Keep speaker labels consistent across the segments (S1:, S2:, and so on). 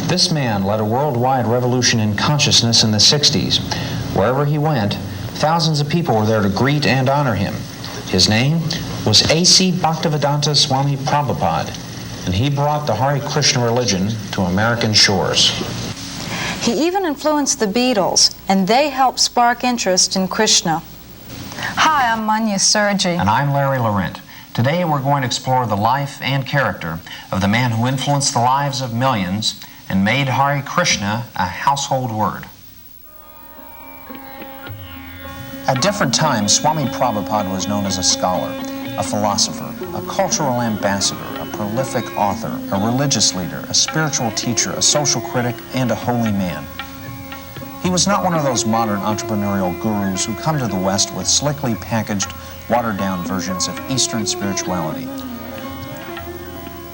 S1: This man led a worldwide revolution in consciousness in the 60s. Wherever he went, thousands of people were there to greet and honor him. His name was A.C. Bhaktivedanta Swami Prabhupada, and he brought the Hare Krishna religion to American shores.
S2: He even influenced the Beatles, and they helped spark interest in Krishna. Hi, I'm Manya Sergi.
S1: And I'm Larry Laurent. Today we're going to explore the life and character of the man who influenced the lives of millions and made Hare Krishna a household word. At different times, Swami Prabhupada was known as a scholar, a philosopher, a cultural ambassador, a prolific author, a religious leader, a spiritual teacher, a social critic, and a holy man. He was not one of those modern entrepreneurial gurus who come to the West with slickly packaged, watered-down versions of Eastern spirituality.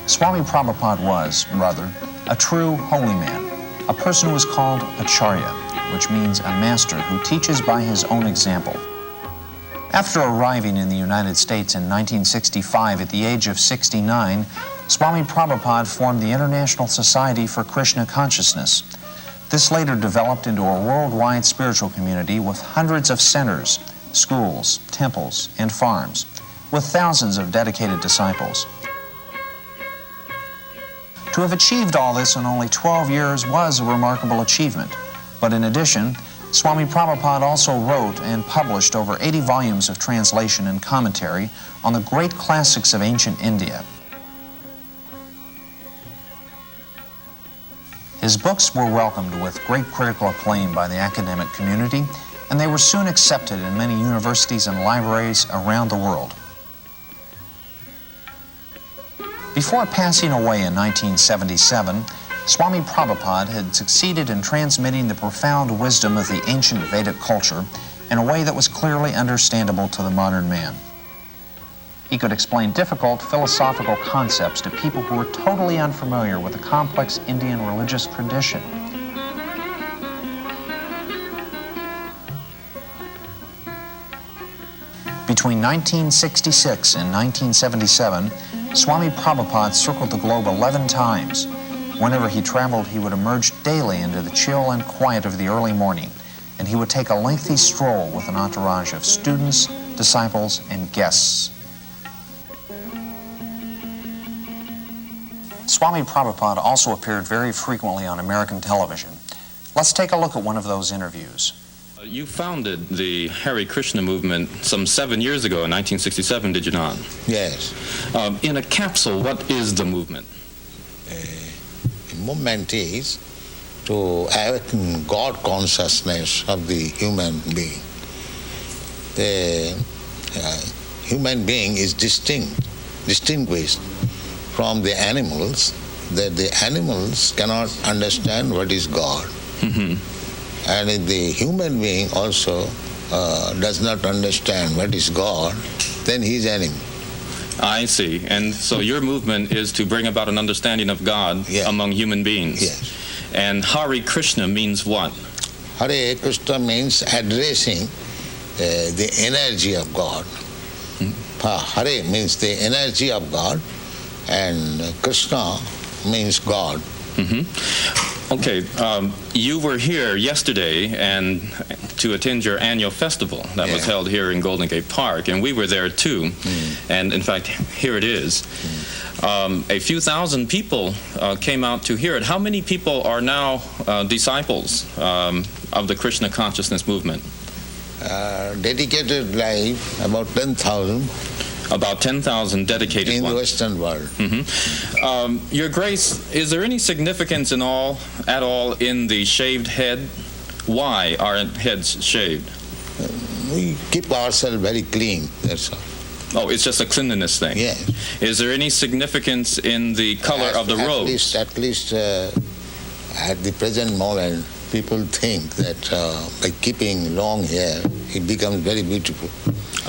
S1: Swami Prabhupada was, rather, a true holy man, a person who is called Acharya, which means a master who teaches by his own example. After arriving in the United States in 1965 at the age of 69, Swami Prabhupada formed the International Society for Krishna Consciousness. This later developed into a worldwide spiritual community with hundreds of centers, schools, temples, and farms, with thousands of dedicated disciples. To have achieved all this in only 12 years was a remarkable achievement. But in addition, Swami Prabhupada also wrote and published over 80 volumes of translation and commentary on the great classics of ancient India. His books were welcomed with great critical acclaim by the academic community, and they were soon accepted in many universities and libraries around the world. Before passing away in 1977, Swami Prabhupada had succeeded in transmitting the profound wisdom of the ancient Vedic culture in a way that was clearly understandable to the modern man. He could explain difficult philosophical concepts to people who were totally unfamiliar with the complex Indian religious tradition. Between 1966 and 1977, Swami Prabhupada circled the globe 11 times. Whenever he traveled, he would emerge daily into the chill and quiet of the early morning, and he would take a lengthy stroll with an entourage of students, disciples, and guests. Swami Prabhupada also appeared very frequently on American television. Let's take a look at one of those interviews.
S3: You founded the Hare Krishna movement some 7 years ago in 1967, did you not?
S4: Yes.
S3: In a capsule, what is the movement?
S4: The movement is to awaken God consciousness of the human being. The human being is distinguished from the animals, that the animals cannot understand what is God.
S3: Mm-hmm.
S4: And if the human being also does not understand what is God, then he is enemy.
S3: I see. And so your movement is to bring about an understanding of God among human beings.
S4: Yes.
S3: And Hare Krishna means what?
S4: Hare Krishna means addressing the energy of God. Hare means the energy of God, and Krishna means God.
S3: Mm-hmm. Okay, you were here yesterday and to attend your annual festival that was held here in Golden Gate Park, and we were there too. And in fact, here it is. A few thousand people came out to hear it. How many people are now disciples of the Krishna consciousness movement?
S4: Dedicated life, about 10,000.
S3: About 10,000 dedicated
S4: in
S3: ones.
S4: the Western world.
S3: Mm-hmm. Your Grace, is there any significance at all in the shaved head? Why are heads shaved?
S4: We keep ourselves very clean, that's all.
S3: Oh, it's just a cleanliness thing?
S4: Yes.
S3: Is there any significance in the color of the robes?
S4: At least at the present moment, people think that by keeping long hair, it becomes very beautiful.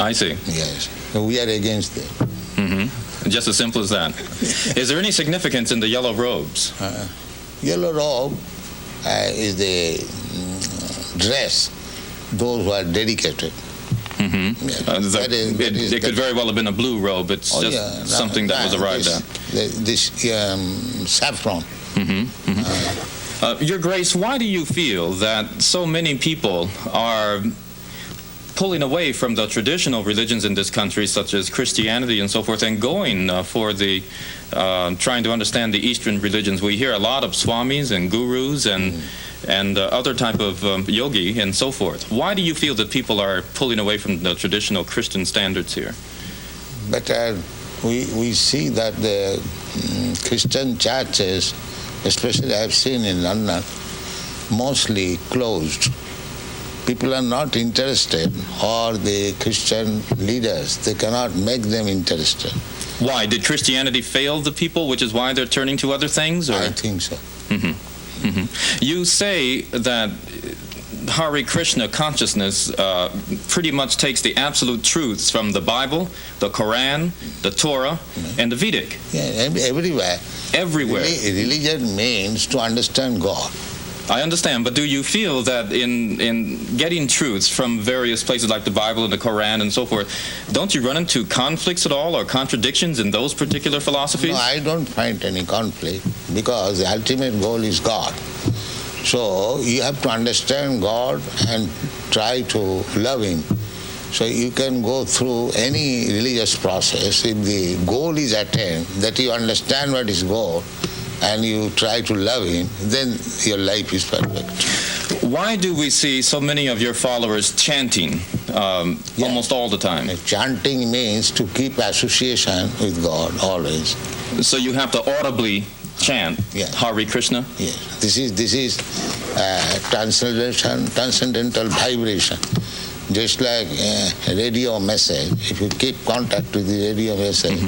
S3: I see.
S4: Yes. So we are against that.
S3: Mm-hmm. Just as simple as that. Is there any significance in the yellow robes?
S4: Yellow robe is the dress, those who are dedicated.
S3: Mm-hmm.
S4: Yeah.
S3: It could very well have been a blue robe. It's something that was arrived at.
S4: This saffron.
S3: Mm-hmm. Mm-hmm. Your Grace, why do you feel that so many people are pulling away from the traditional religions in this country, such as Christianity and so forth, and going for the trying to understand the Eastern religions? We hear a lot of swamis and gurus and other type of yogi and so forth. Why do you feel that people are pulling away from the traditional Christian standards here?
S4: But we see that the Christian churches, especially I have seen in London, mostly closed. People are not interested, or the Christian leaders, they cannot make them interested.
S3: Why? Did Christianity fail the people, which is why they're turning to other things? Or?
S4: I think so.
S3: Mm-hmm. Mm-hmm. You say that Hare Krishna consciousness pretty much takes the absolute truths from the Bible, the Quran, the Torah, and the Vedic.
S4: Yeah, everywhere.
S3: Everywhere.
S4: Religion means to understand God.
S3: I understand, but do you feel that in getting truths from various places like the Bible and the Quran and so forth, don't you run into conflicts at all or contradictions in those particular philosophies?
S4: No, I don't find any conflict, because the ultimate goal is God. So you have to understand God and try to love Him. So you can go through any religious process. If the goal is attained, that you understand what is goal, and you try to love Him, then your life is perfect.
S3: Why do we see so many of your followers chanting almost all the time?
S4: Chanting means to keep association with God always.
S3: So you have to audibly chant Hare Krishna?
S4: Yes. This is transcendental vibration. Just like a radio message, if you keep contact with the radio message,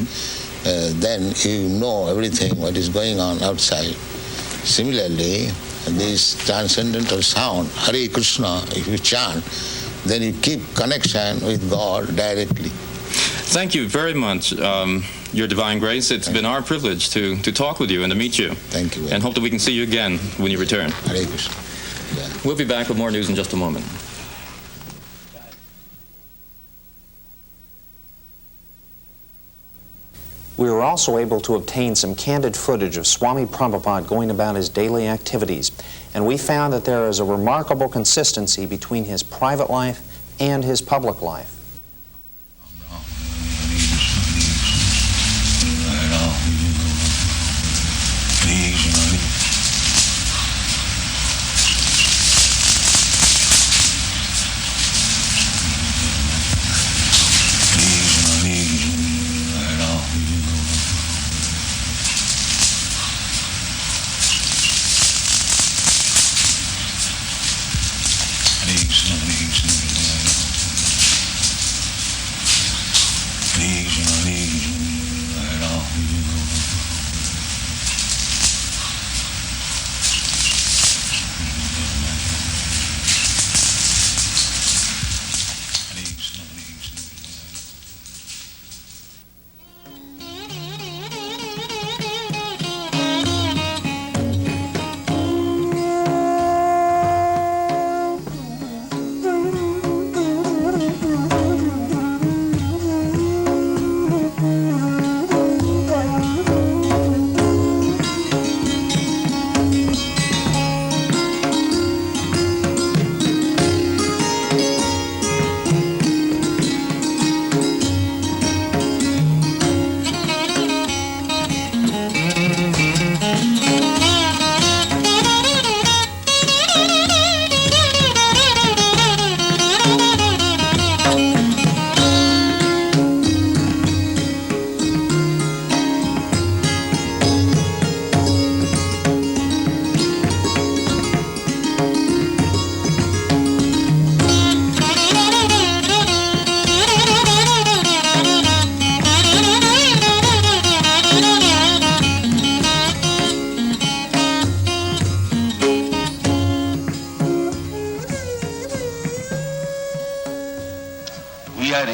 S4: then you know everything what is going on outside. Similarly, this transcendental sound, Hare Krishna, if you chant, then you keep connection with God directly.
S3: Thank you very much, Your Divine Grace. It's been our privilege to talk with you and to meet you.
S4: Thank you.
S3: And hope that we can see you again when you return.
S4: Hare Krishna. Yeah.
S3: We'll be back with more news in just a moment.
S1: We were also able to obtain some candid footage of Swami Prabhupada going about his daily activities, and we found that there is a remarkable consistency between his private life and his public life.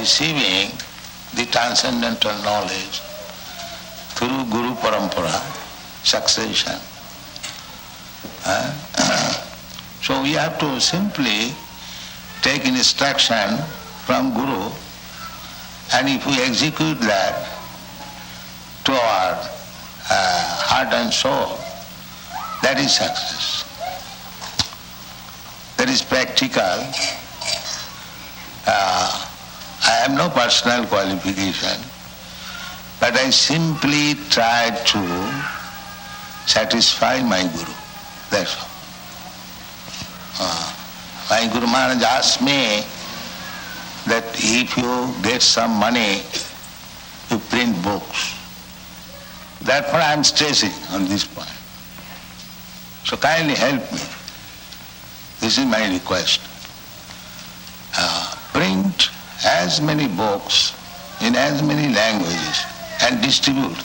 S4: receiving the transcendental knowledge through Guru Parampara, succession. So we have to simply take instruction from Guru, and if we execute that to our heart and soul, that is success. That is practical. I have no personal qualification, but I simply try to satisfy my Guru. That's all. My Guru Maharaj asked me that if you get some money, you print books. Therefore I am stressing on this point. So kindly help me. This is my request. Print as many books in as many languages and distribute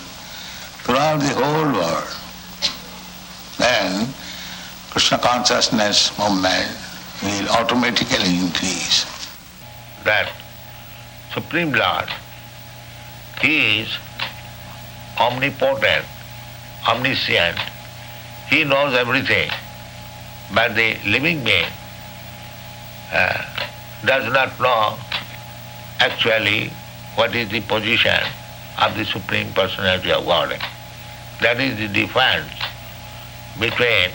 S4: throughout the whole world. Then Krishna consciousness movement will automatically increase. That Supreme Lord is omnipotent, omniscient. He knows everything. But the living being does not know actually what is the position of the Supreme Personality of Godhead. That is the difference between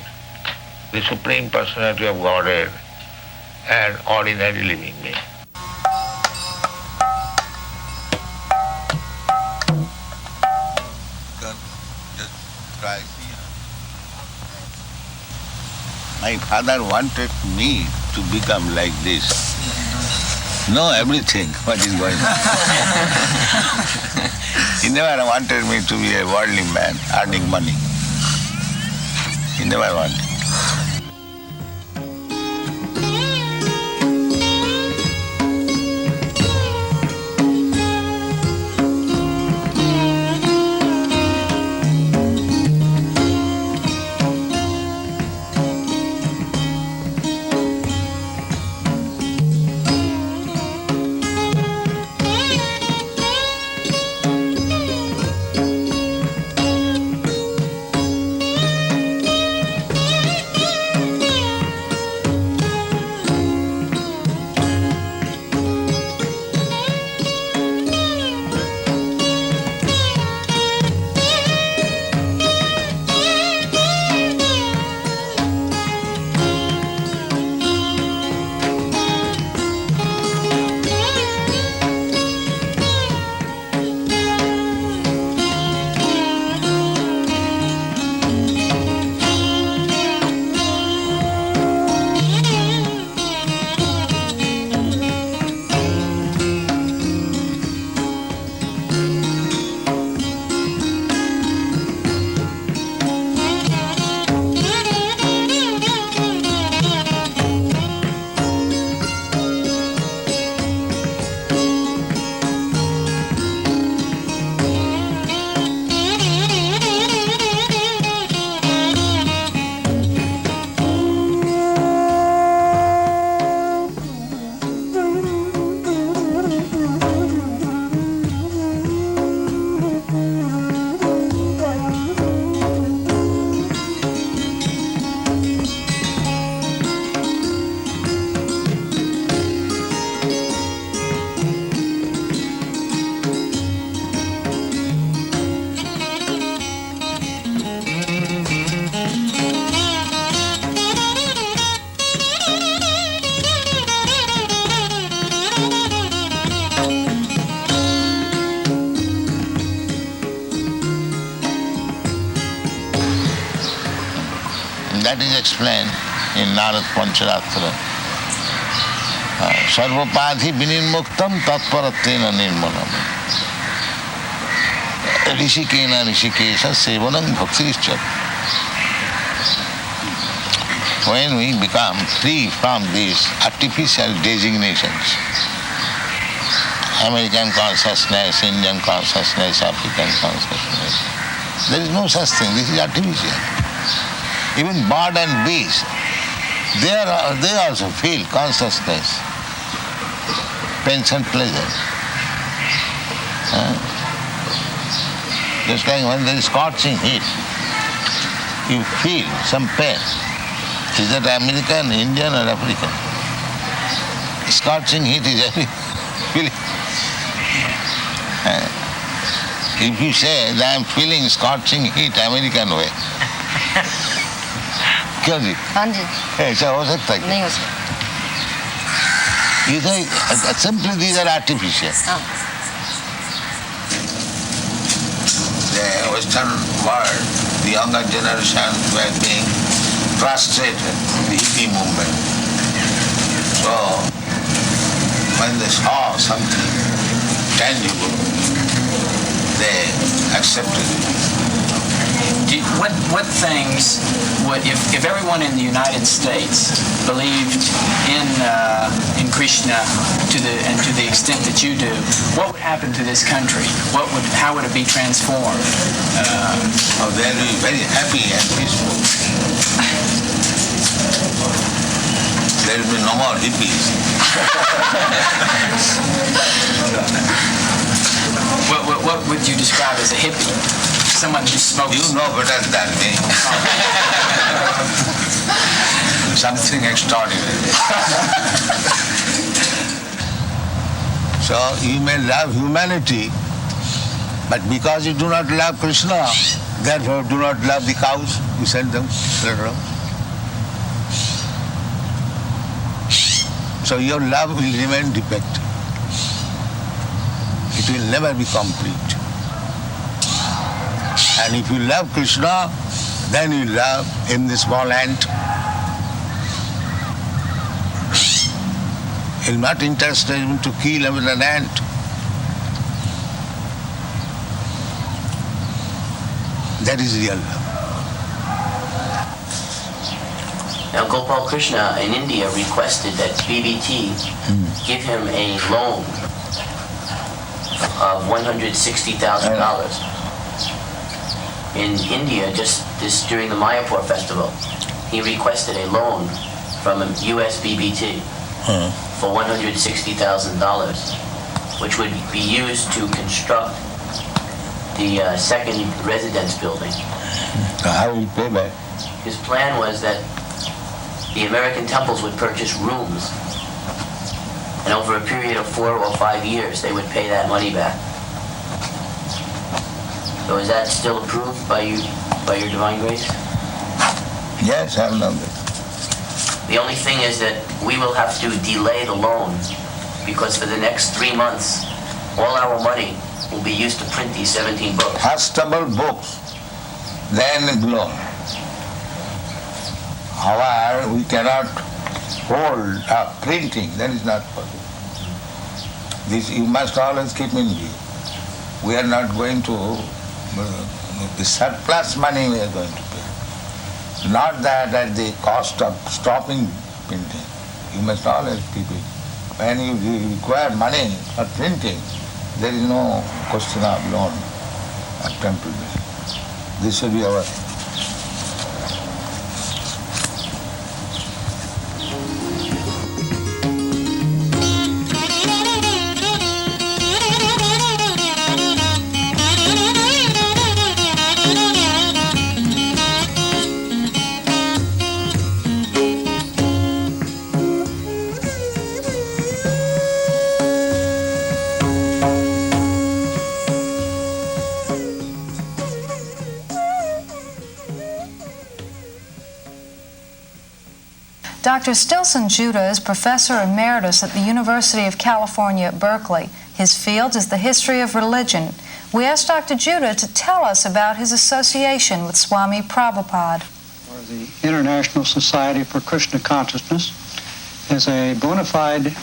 S4: the Supreme Personality of Godhead and ordinary living being. My father wanted me to become like this. Know everything, what is going on. He never wanted me to be a worldly man, earning money. He never wanted. That is explained in Narad Pancharatra. Sarvapadhi vinirmuktam tatparattena nirmanam. Rishikena rishikesha sevanam bhakti-ischa. When we become free from these artificial designations, American consciousness, Indian consciousness, African consciousness, there is no such thing. This is artificial. Even bird and bees, they also feel consciousness, pain and pleasure. Just like when there is scorching heat, you feel some pain. Is that American, Indian or African? Scorching heat is every feeling. If you say that I am feeling scorching heat American way, क्यों जी?
S5: हाँ जी
S4: ऐसा हो सकता है?
S5: नहीं हो सकता
S4: You say simply these are artificial.
S5: हाँ
S4: The Western world, the younger generation were being frustrated, the hippie movement. So when they saw something tangible, they accepted it.
S6: What things would, if everyone in the United States believed in Krishna to the extent that you do, what would happen to this country? How would it be transformed?
S4: They'll be very happy and peaceful. There will be no more hippies.
S6: What would you describe as a hippie? Someone who smokes.
S4: You know better than me. Something extraordinary. So you may love humanity, but because you do not love Krishna, therefore do not love the cows, you send them later on. So your love will remain defective. It will never be complete. And if you love Krishna, then you love in the small ant. You're not interested in to kill even an ant. That is real love.
S7: Now Gopal Krishna in India requested that BBT give him a loan of $160,000. In India, just during the Mayapur festival, he requested a loan from US BBT for $160,000, which would be used to construct the second residence building.
S4: How will you pay back?
S7: His plan was that the American temples would purchase rooms, and over a period of 4 or 5 years, they would pay that money back. So is that still approved by you, by your divine grace?
S4: Yes, I have known that.
S7: The only thing is that we will have to delay the loan because for the next 3 months, all our money will be used to print these 17 books.
S4: Fastable books, then loan. However, we cannot hold up printing, that is not possible. This you must always keep in view. We are not going to, the surplus money we are going to pay. Not that at the cost of stopping printing. You must always keep it. When you require money for printing, there is no question of loan or temporary. This should be our.
S2: Dr. Stilson Judah is Professor Emeritus at the University of California at Berkeley. His field is the history of religion. We asked Dr. Judah to tell us about his association with Swami Prabhupada.
S8: The International Society for Krishna Consciousness is a bona fide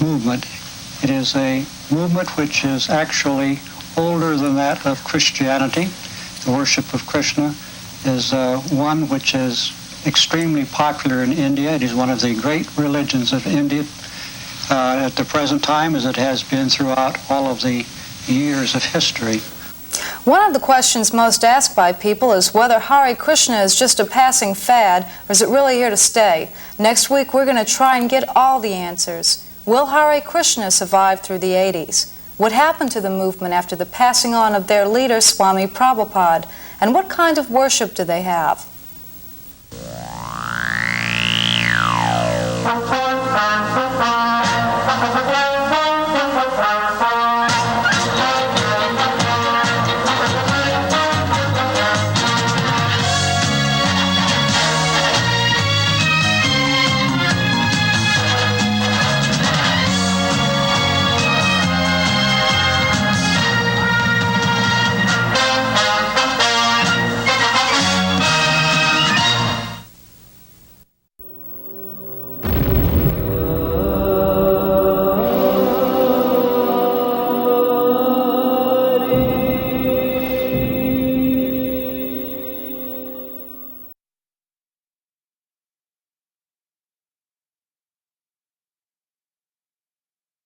S8: movement. It is a movement which is actually older than that of Christianity. The worship of Krishna is one which is extremely popular in India. It is one of the great religions of India at the present time, as it has been throughout all of the years of history.
S2: One of the questions most asked by people is whether Hare Krishna is just a passing fad or is it really here to stay. Next week we're going to try and get all the answers. Will Hare Krishna survive through the 80s? What happened to the movement after the passing on of their leader, Swami Prabhupada? And what kind of worship do they have?